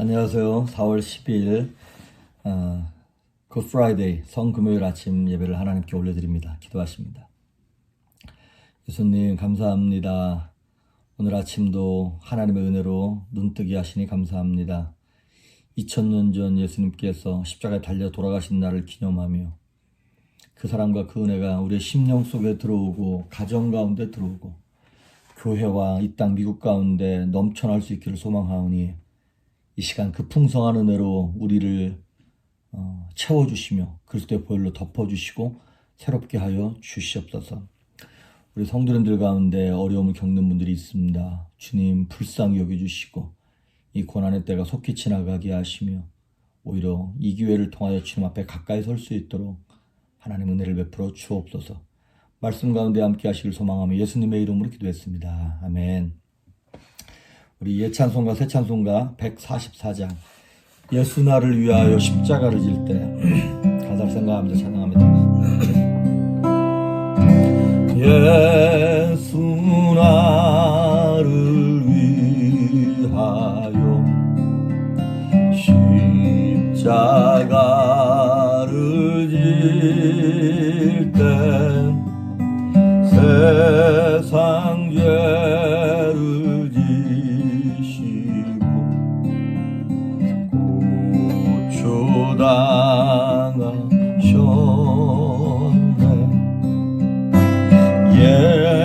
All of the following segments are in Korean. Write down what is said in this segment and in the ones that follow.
안녕하세요. 4월 10일 굿 프라이데이 성금요일 아침 예배를 하나님께 올려드립니다. 기도하십니다. 예수님 감사합니다. 오늘 아침도 하나님의 은혜로 눈뜨게 하시니 감사합니다. 2000년 전 예수님께서 십자가에 달려 돌아가신 날을 기념하며 그 사랑과 그 은혜가 우리의 심령 속에 들어오고 가정 가운데 들어오고 교회와 이 땅 미국 가운데 넘쳐날 수 있기를 소망하오니 이 시간 그 풍성한 은혜로 우리를 채워주시며 그리스도의 보혈로 덮어주시고 새롭게 하여 주시옵소서. 우리 성도님들 가운데 어려움을 겪는 분들이 있습니다. 주님 불쌍히 여겨주시고 이 고난의 때가 속히 지나가게 하시며 오히려 이 기회를 통하여 주님 앞에 가까이 설 수 있도록 하나님 은혜를 베풀어 주옵소서. 말씀 가운데 함께 하시길 소망하며 예수님의 이름으로 기도했습니다. 아멘. 우리 예찬송가 새찬송가 144장 예수 나를 위하여 십자가를 질 때 가사를 생각하면서 찬양합니다. 예수 나를 위하여 십자가를 질 때 세상 죄를 지시고 고초당하셨네.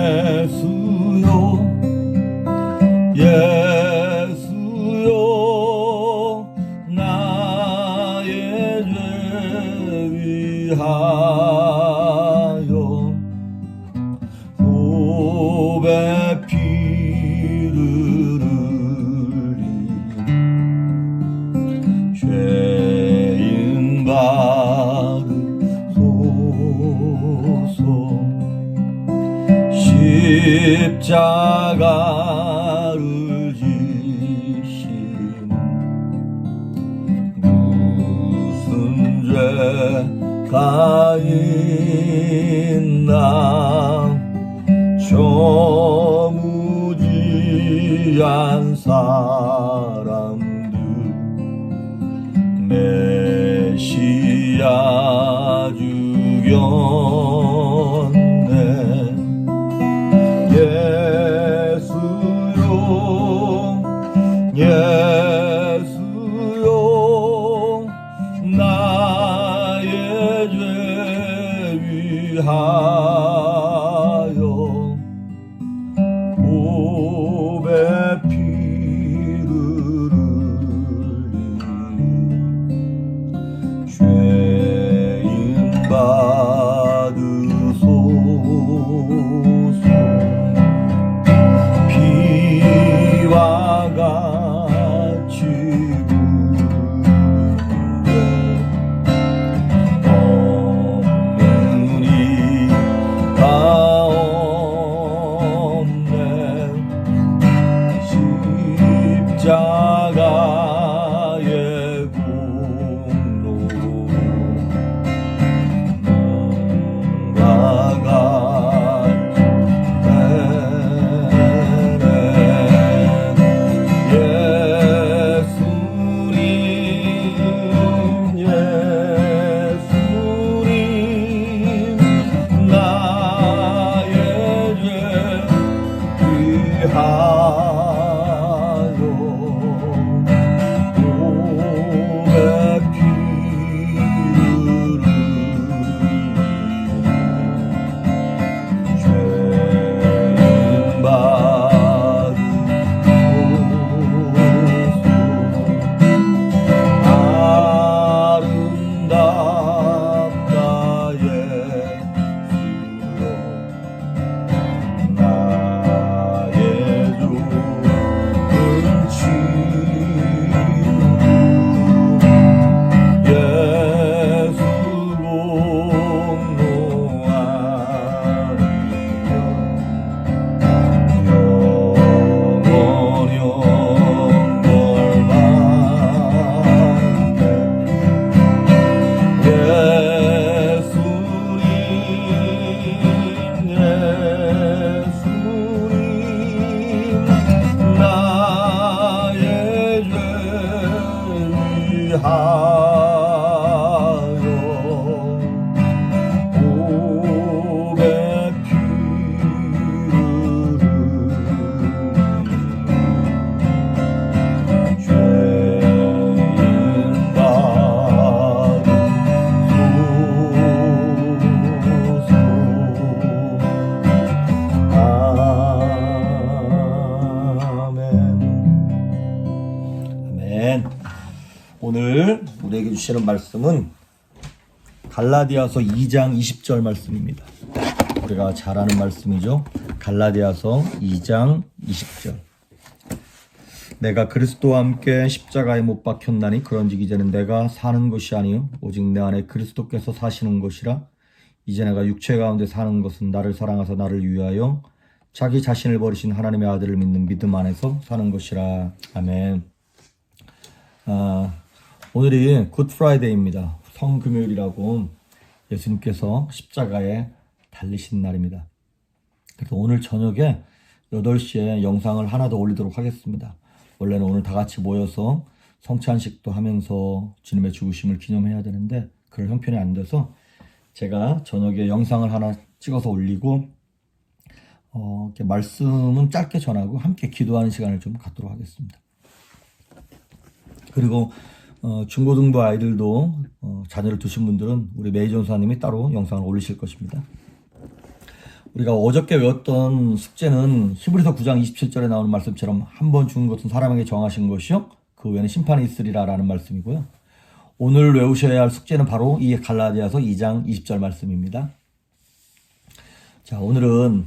예수요 예수요 나의 죄 위하여 굽의 피를 흘리 죄인 받으소서. 십자가를 지신 무슨 죄가 있나 저무지한 사람들 메시아 죽였네. 예수요 예수요 나의 죄 위하여 굽의 피를 흘리 죄인 받으소서. 피와 같이 부은데 없는 이가 없네. 십자가의 공로 몸에 피를 죄인 아멘. 오늘 우리에게 주시는 말씀은 갈라디아서 2장 20절 말씀입니다. 우리가 잘 아는 말씀이죠. 갈라디아서 2장 20절. 내가 그리스도와 함께 십자가에 못 박혔나니 그런즉 이제는 내가 사는 것이 아니요 오직 내 안에 그리스도께서 사시는 것이라. 이제 내가 육체 가운데 사는 것은 나를 사랑하사 나를 위하여 자기 자신을 버리신 하나님의 아들을 믿는 믿음 안에서 사는 것이라. 아멘. 오늘이 굿 프라이데이입니다. 성금요일이라고 예수님께서 십자가에 달리신 날입니다. 그래서 오늘 저녁에 8시에 영상을 하나 더 올리도록 하겠습니다. 원래는 오늘 다 같이 모여서 성찬식도 하면서 주님의 죽으심을 기념해야 되는데 그럴 형편이 안 돼서 제가 저녁에 영상을 하나 찍어서 올리고 이렇게 말씀은 짧게 전하고 함께 기도하는 시간을 좀 갖도록 하겠습니다. 그리고 중고등부 아이들도 자녀를 두신 분들은 우리 메이 전사님이 따로 영상을 올리실 것입니다. 우리가 어저께 외웠던 숙제는 히브리서 9장 27절에 나오는 말씀처럼 한 번 죽은 것은 사람에게 정하신 것이요 그 후에는 심판이 있으리라 라는 말씀이고요. 오늘 외우셔야 할 숙제는 바로 이 갈라디아서 2장 20절 말씀입니다. 자, 오늘은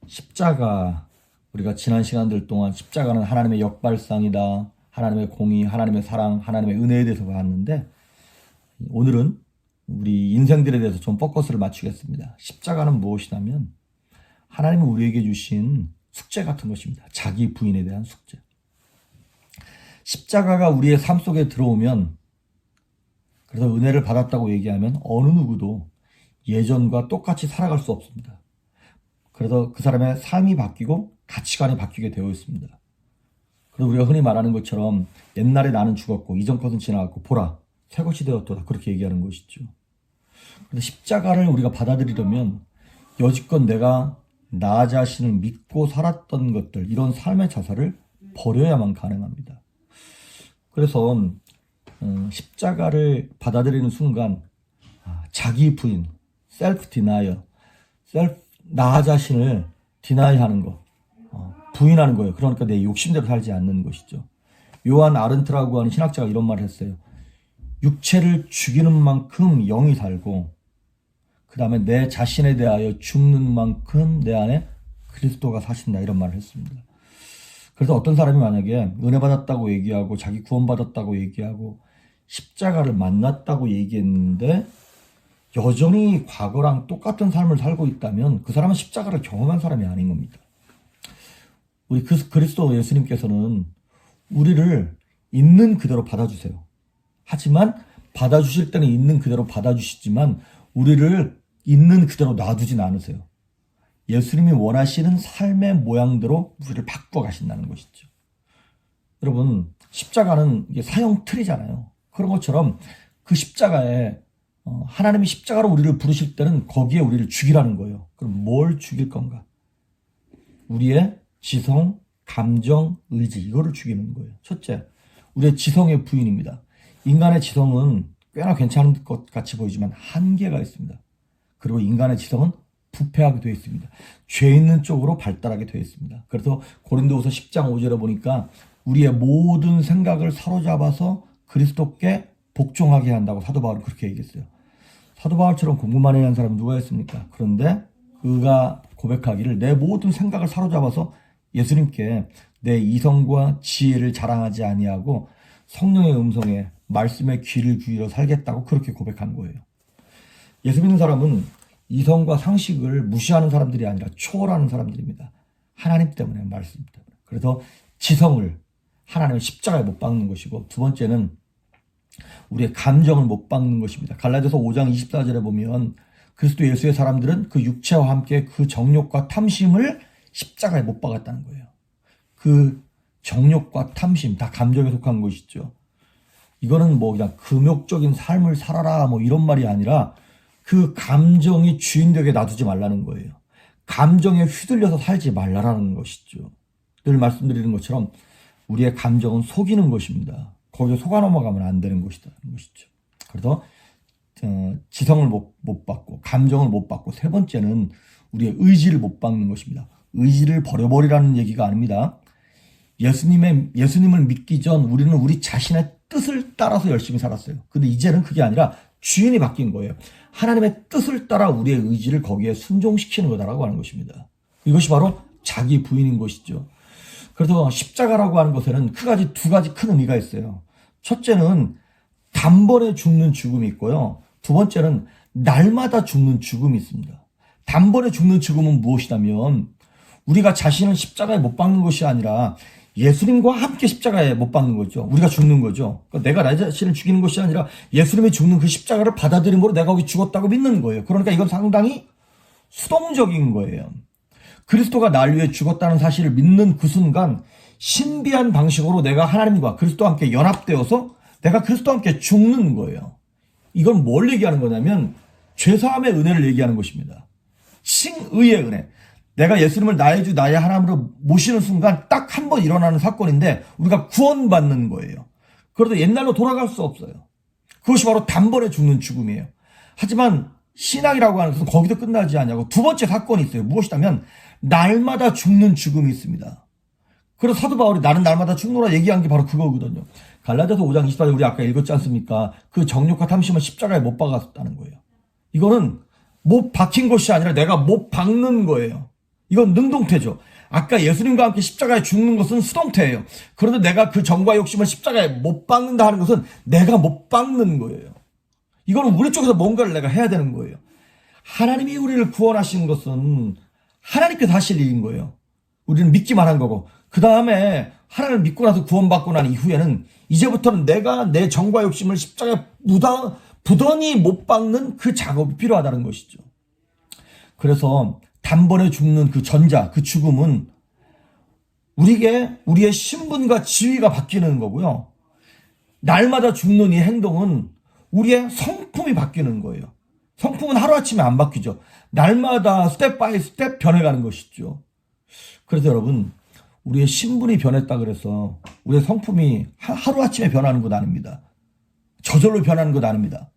십자가, 우리가 지난 시간들 동안 십자가는 하나님의 역발상이다, 하나님의 공의, 하나님의 사랑, 하나님의 은혜에 대해서 봤는데 오늘은 우리 인생들에 대해서 좀 포커스를 맞추겠습니다. 십자가는 무엇이냐면 하나님이 우리에게 주신 숙제 같은 것입니다. 자기 부인에 대한 숙제. 십자가가 우리의 삶 속에 들어오면, 그래서 은혜를 받았다고 얘기하면 어느 누구도 예전과 똑같이 살아갈 수 없습니다. 그래서 그 사람의 삶이 바뀌고 가치관이 바뀌게 되어 있습니다. 그래서 우리가 흔히 말하는 것처럼 옛날에 나는 죽었고 이전 것은 지나갔고 보라 새 것이 되었도다, 그렇게 얘기하는 것이죠. 그래서 십자가를 우리가 받아들이려면 여지껏 내가 나 자신을 믿고 살았던 것들, 이런 삶의 자세를 버려야만 가능합니다. 그래서 십자가를 받아들이는 순간 자기 부인, 셀프 디나이어, 나 자신을 디나이하는 거, 부인하는 거예요. 그러니까 내 욕심대로 살지 않는 것이죠. 요한 아른트라고 하는 신학자가 이런 말을 했어요. 육체를 죽이는 만큼 영이 살고 그 다음에 내 자신에 대하여 죽는 만큼 내 안에 그리스도가 사신다, 이런 말을 했습니다. 그래서 어떤 사람이 만약에 은혜 받았다고 얘기하고 자기 구원 받았다고 얘기하고 십자가를 만났다고 얘기했는데 여전히 과거랑 똑같은 삶을 살고 있다면 그 사람은 십자가를 경험한 사람이 아닌 겁니다. 우리 그리스도 예수님께서는 우리를 있는 그대로 받아주세요. 하지만 받아주실 때는 있는 그대로 받아주시지만 우리를 있는 그대로 놔두진 않으세요. 예수님이 원하시는 삶의 모양대로 우리를 바꿔 가신다는 것이죠. 여러분, 십자가는 이게 사형 틀이잖아요. 그런 것처럼 그 십자가에 하나님이 십자가로 우리를 부르실 때는 거기에 우리를 죽이라는 거예요. 그럼 뭘 죽일 건가? 우리의 지성, 감정, 의지, 이거를 죽이는 거예요. 첫째, 우리의 지성의 부인입니다. 인간의 지성은 꽤나 괜찮은 것 같이 보이지만 한계가 있습니다. 그리고 인간의 지성은 부패하게 되어 있습니다. 죄 있는 쪽으로 발달하게 되어 있습니다. 그래서 고린도후서 10장 5절에 보니까 우리의 모든 생각을 사로잡아서 그리스도께 복종하게 한다고 사도 바울은 그렇게 얘기했어요. 사도 바울처럼 공부만 해야 하는 사람은 누가 있습니까? 그런데 그가 고백하기를 내 모든 생각을 사로잡아서 예수님께 내 이성과 지혜를 자랑하지 아니하고 성령의 음성에 말씀의 귀를 기울여 살겠다고 그렇게 고백한 거예요. 예수 믿는 사람은 이성과 상식을 무시하는 사람들이 아니라 초월하는 사람들입니다. 하나님 때문에, 말씀 때문에. 그래서 지성을 하나님의 십자가에 못 박는 것이고, 두 번째는 우리의 감정을 못 박는 것입니다. 갈라디아서 5장 24절에 보면 그리스도 예수의 사람들은 그 육체와 함께 그 정욕과 탐심을 십자가에 못 박았다는 거예요. 그 정욕과 탐심, 다 감정에 속한 것이죠. 이거는 뭐 그냥 금욕적인 삶을 살아라 뭐 이런 말이 아니라 그 감정이 주인 되게 놔두지 말라는 거예요. 감정에 휘둘려서 살지 말라라는 것이죠. 늘 말씀드리는 것처럼 우리의 감정은 속이는 것입니다. 거기에 속아 넘어가면 안 되는 것이죠. 그래서 지성을 못 받고 감정을 못 받고 세 번째는 우리의 의지를 못 받는 것입니다. 의지를 버려버리라는 얘기가 아닙니다. 예수님을 믿기 전 우리는 우리 자신의 뜻을 따라서 열심히 살았어요. 근데 이제는 그게 아니라 주인이 바뀐 거예요. 하나님의 뜻을 따라 우리의 의지를 거기에 순종시키는 거다라고 하는 것입니다. 이것이 바로 자기 부인인 것이죠. 그래서 십자가라고 하는 것에는 두 가지 큰 의미가 있어요. 첫째는 단번에 죽는 죽음이 있고요. 두 번째는 날마다 죽는 죽음이 있습니다. 단번에 죽는 죽음은 무엇이냐면 우리가 자신을 십자가에 못 박는 것이 아니라 예수님과 함께 십자가에 못 박는 거죠. 우리가 죽는 거죠. 그러니까 내가 나 자신을 죽이는 것이 아니라 예수님이 죽는 그 십자가를 받아들임으로 내가 거기 죽었다고 믿는 거예요. 그러니까 이건 상당히 수동적인 거예요. 그리스도가 날 위해 죽었다는 사실을 믿는 그 순간 신비한 방식으로 내가 하나님과 그리스도와 함께 연합되어서 내가 그리스도와 함께 죽는 거예요. 이건 뭘 얘기하는 거냐면 죄사함의 은혜를 얘기하는 것입니다. 칭의의 은혜. 내가 예수님을 나의 주 나의 하나님으로 모시는 순간 딱 한 번 일어나는 사건인데 우리가 구원받는 거예요. 그래도 옛날로 돌아갈 수 없어요. 그것이 바로 단번에 죽는 죽음이에요. 하지만 신앙이라고 하는 것은 거기도 끝나지 않냐고 두 번째 사건이 있어요. 무엇이냐면 날마다 죽는 죽음이 있습니다. 그래서 사도 바울이 나는 날마다 죽노라 얘기한 게 바로 그거거든요. 갈라디아서 5장 24절 우리 아까 읽었지 않습니까? 그 정욕과 탐심은 십자가에 못 박았다는 거예요. 이거는 못 박힌 것이 아니라 내가 못 박는 거예요. 이건 능동태죠. 아까 예수님과 함께 십자가에 죽는 것은 수동태예요. 그런데 내가 그 정과 욕심을 십자가에 못 박는다 하는 것은 내가 못 박는 거예요. 이거는 우리 쪽에서 뭔가를 내가 해야 되는 거예요. 하나님이 우리를 구원하신 것은 하나님께서 하실 일인 거예요. 우리는 믿기만 한 거고 그 다음에 하나님을 믿고 나서 구원받고 난 이후에는 이제부터는 내가 내 정과 욕심을 십자가에 부단히 못 박는 그 작업이 필요하다는 것이죠. 그래서 단번에 죽는 그 전자, 그 죽음은 우리의 신분과 지위가 바뀌는 거고요. 날마다 죽는 이 행동은 우리의 성품이 바뀌는 거예요. 성품은 하루아침에 안 바뀌죠. 날마다 스텝 바이 스텝 변해가는 것이죠. 그래서 여러분, 우리의 신분이 변했다 그래서 우리의 성품이 하루아침에 변하는 것 아닙니다. 저절로 변하는 것 아닙니다.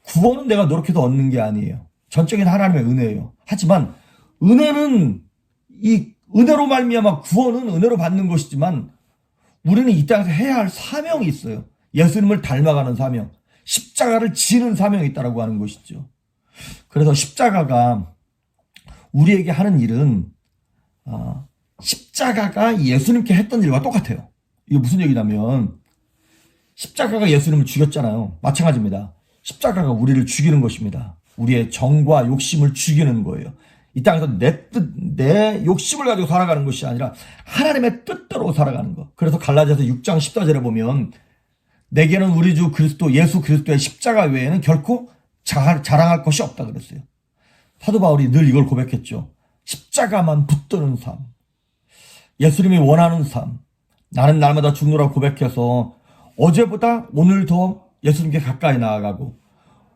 구원은 내가 노력해서 얻는 게 아니에요. 전적인 하나님의 은혜예요. 하지만 은혜는 이 은혜로 말미암아 구원은 은혜로 받는 것이지만 우리는 이 땅에서 해야 할 사명이 있어요. 예수님을 닮아가는 사명, 십자가를 지는 사명이 있다고 하는 것이죠. 그래서 십자가가 우리에게 하는 일은 십자가가 예수님께 했던 일과 똑같아요. 이게 무슨 얘기냐면 십자가가 예수님을 죽였잖아요. 마찬가지입니다. 십자가가 우리를 죽이는 것입니다. 우리의 정과 욕심을 죽이는 거예요. 이 땅에서 내 욕심을 가지고 살아가는 것이 아니라 하나님의 뜻대로 살아가는 것. 그래서 갈라디아서 6장 14절에 보면 내게는 우리 주 그리스도 예수 그리스도의 십자가 외에는 결코 자랑할 것이 없다 그랬어요. 사도 바울이 늘 이걸 고백했죠. 십자가만 붙드는 삶, 예수님이 원하는 삶, 나는 날마다 죽노라 고백해서 어제보다 오늘 더 예수님께 가까이 나아가고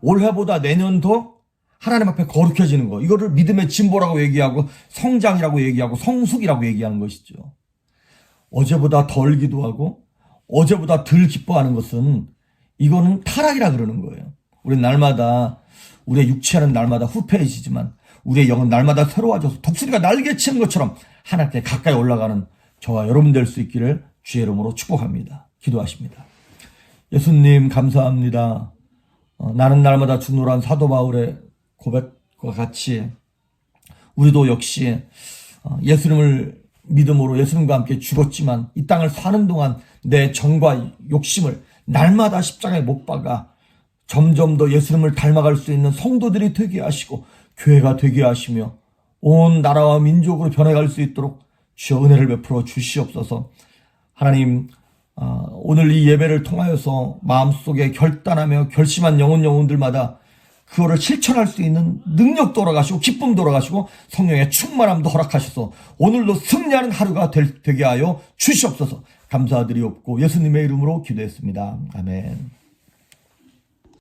올해보다 내년 더 하나님 앞에 거룩해지는 거, 이거를 믿음의 진보라고 얘기하고 성장이라고 얘기하고 성숙이라고 얘기하는 것이죠. 어제보다 덜 기도하고 어제보다 덜 기뻐하는 것은 이거는 타락이라 그러는 거예요. 우리는 날마다 우리의 육체는 날마다 후패해지지만 우리의 영은 날마다 새로워져서 독수리가 날개치는 것처럼 하나님께 가까이 올라가는 저와 여러분 될 수 있기를 주의 이름으로 축복합니다. 기도하십니다. 예수님 감사합니다. 나는 날마다 죽노란 사도 바울의 고백과 같이 우리도 역시 예수님을 믿음으로 예수님과 함께 죽었지만 이 땅을 사는 동안 내 정과 욕심을 날마다 십자가에 못 박아 점점 더 예수님을 닮아갈 수 있는 성도들이 되게 하시고 교회가 되게 하시며 온 나라와 민족으로 변해갈 수 있도록 주여 은혜를 베풀어 주시옵소서. 하나님, 오늘 이 예배를 통하여서 마음속에 결단하며 결심한 영혼들마다 그거를 실천할 수 있는 능력도 허락하시고 기쁨도 허락하시고 성령의 충만함도 허락하셔서 오늘도 승리하는 하루가 되게 하여 주시옵소서. 감사드리옵고 예수님의 이름으로 기도했습니다. 아멘.